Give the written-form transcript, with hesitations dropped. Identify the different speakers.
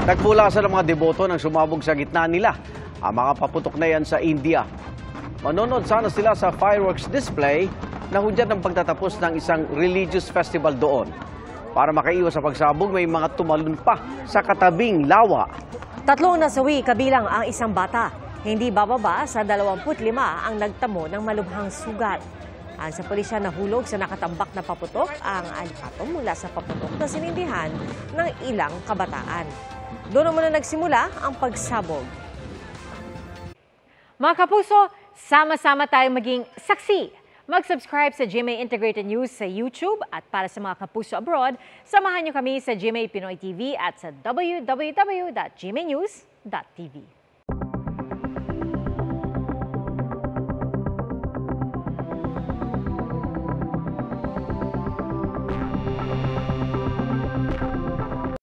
Speaker 1: Nagbulasan ng mga deboto nang sumabog sa gitna nila ang mga paputok na yan sa India. Manonood sana sila sa fireworks display na hudyat ng pagtatapos ng isang religious festival doon. Para makaiwas sa pagsabog, may mga tumalon pa sa katabing lawa.
Speaker 2: 3 nasawi kabilang ang isang bata. Hindi bababa sa 25 ang nagtamo ng malubhang sugat. Ang sa pulisya nahulog sa nakatambak na paputok ang alpato mula sa paputok na sinindihan ng ilang kabataan. Doon muna nagsimula ang pagsabog.
Speaker 3: Mga kapuso, sama-sama tayong maging saksi. Mag-subscribe sa GMA Integrated News sa YouTube at para sa mga kapuso abroad, samahan niyo kami sa GMA Pinoy TV at sa www.gmanews.tv.